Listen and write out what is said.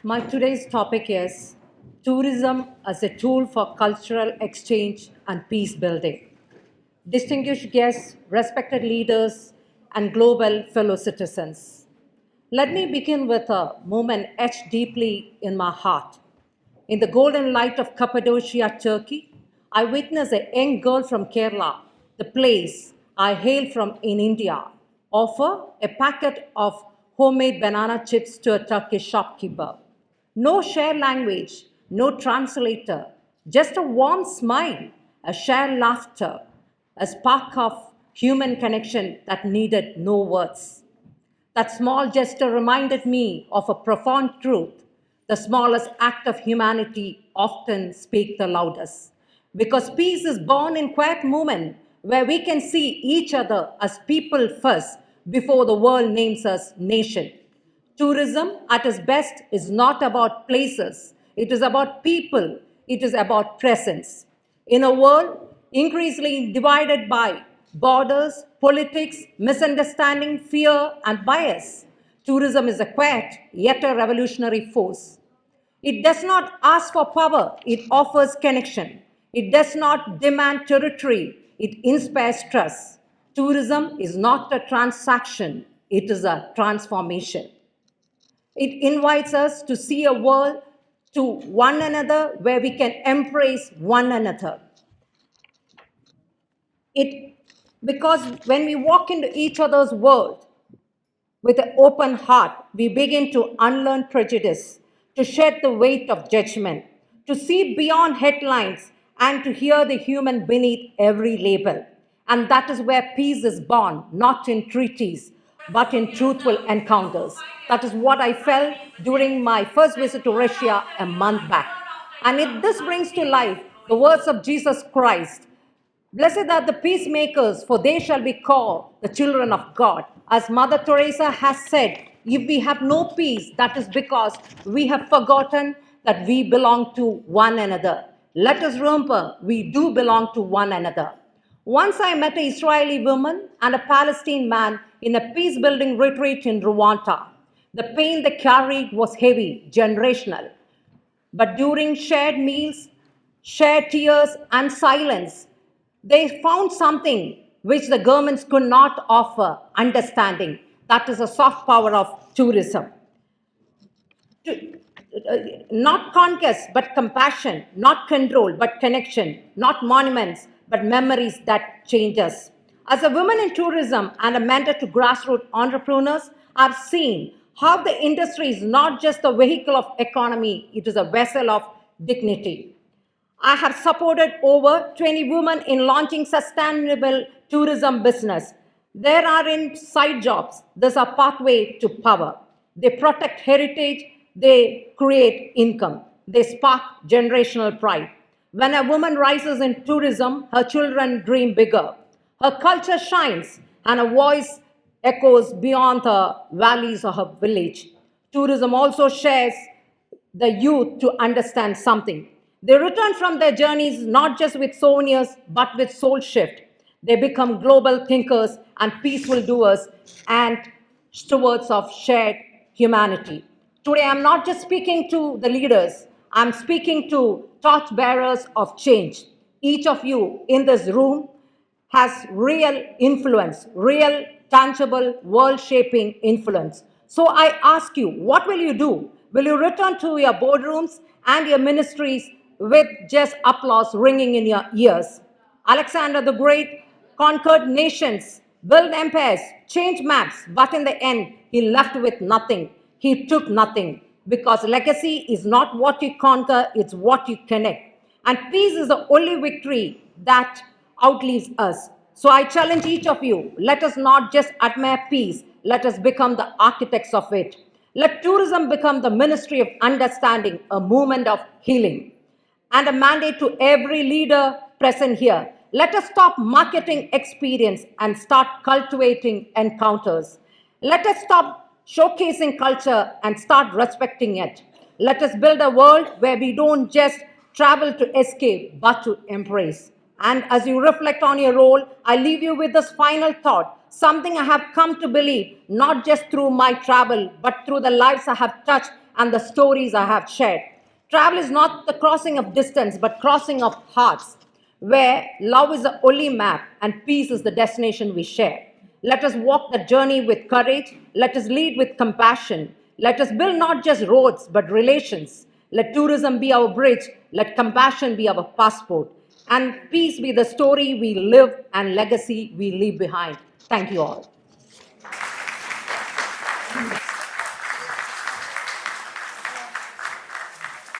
My today's topic is tourism as a tool for cultural exchange and peace building. Distinguished guests, respected leaders, and global fellow citizens. Let me begin with a moment etched deeply in my heart. In the golden light of Cappadocia, Turkey, I witnessed a young girl from Kerala, the place I hail from in India, offer a packet of homemade banana chips to a Turkish shopkeeper. No shared language, no translator, just a warm smile, a shared laughter, a spark of human connection that needed no words. That small gesture reminded me of a profound truth. The smallest act of humanity often speaks the loudest. Because peace is born in quiet moment where we can see each other as people first before the world names us nation. Tourism at its best is not about places, it is about people, it is about presence. In a world increasingly divided by borders, politics, misunderstanding, fear, and bias, tourism is a quiet yet a revolutionary force. It does not ask for power, it offers connection. It does not demand territory, it inspires trust. Tourism is not a transaction, it is a transformation. It invites us to see a world to one another where we can embrace one another. It because when we walk into each other's world with an open heart, we begin to unlearn prejudice, to shed the weight of judgment, to see beyond headlines, and to hear the human beneath every label. And that is where peace is born, not in treaties, but in truthful encounters. That is what I felt during my first visit to Russia a month back. And this brings to life the words of Jesus Christ. Blessed are the peacemakers, for they shall be called the children of God. As Mother Teresa has said, if we have no peace, that is because we have forgotten that we belong to one another. Let us remember, we do belong to one another. Once I met an Israeli woman and a Palestinian man in a peace building retreat in Rwanda. The pain they carried was heavy, generational. But during shared meals, shared tears, and silence, they found something which the governments could not offer understanding. That is the soft power of tourism. Not conquest, but compassion, not control, but connection, not monuments, but memories that change us. As a woman in tourism and a mentor to grassroots entrepreneurs, I've seen how the industry is not just a vehicle of economy, it is a vessel of dignity. I have supported over 20 women in launching sustainable tourism business. There are in side jobs. There's a pathway to power. They protect heritage. They create income. They spark generational pride. When a woman rises in tourism, her children dream bigger. Her culture shines and her voice echoes beyond the valleys of her village. Tourism also shares the youth to understand something. They return from their journeys not just with souvenirs, but with soul shift. They become global thinkers and peaceful doers and stewards of shared humanity. Today, I'm not just speaking to the leaders, I'm speaking to torchbearers of change. Each of you in this room has real influence, real, tangible, world shaping influence. So I ask you, what will you do? Will you return to your boardrooms and your ministries with just applause ringing in your ears? Alexander the Great conquered nations, built empires, changed maps, but in the end, he left with nothing. He took nothing because legacy is not what you conquer, it's what you connect. And peace is the only victory that outlives us. So I challenge each of you, let us not just admire peace, let us become the architects of it. Let tourism become the ministry of understanding, a movement of healing, and a mandate to every leader present here. Let us stop marketing experience and start cultivating encounters. Let us stop showcasing culture and start respecting it. Let us build a world where we don't just travel to escape, but to embrace. And as you reflect on your role, I leave you with this final thought, something I have come to believe, not just through my travel, but through the lives I have touched and the stories I have shared. Travel is not the crossing of distance, but crossing of hearts, where love is the only map and peace is the destination we share. Let us walk the journey with courage. Let us lead with compassion. Let us build not just roads, but relations. Let tourism be our bridge. Let compassion be our passport. And peace be the story we live and legacy we leave behind. Thank you all.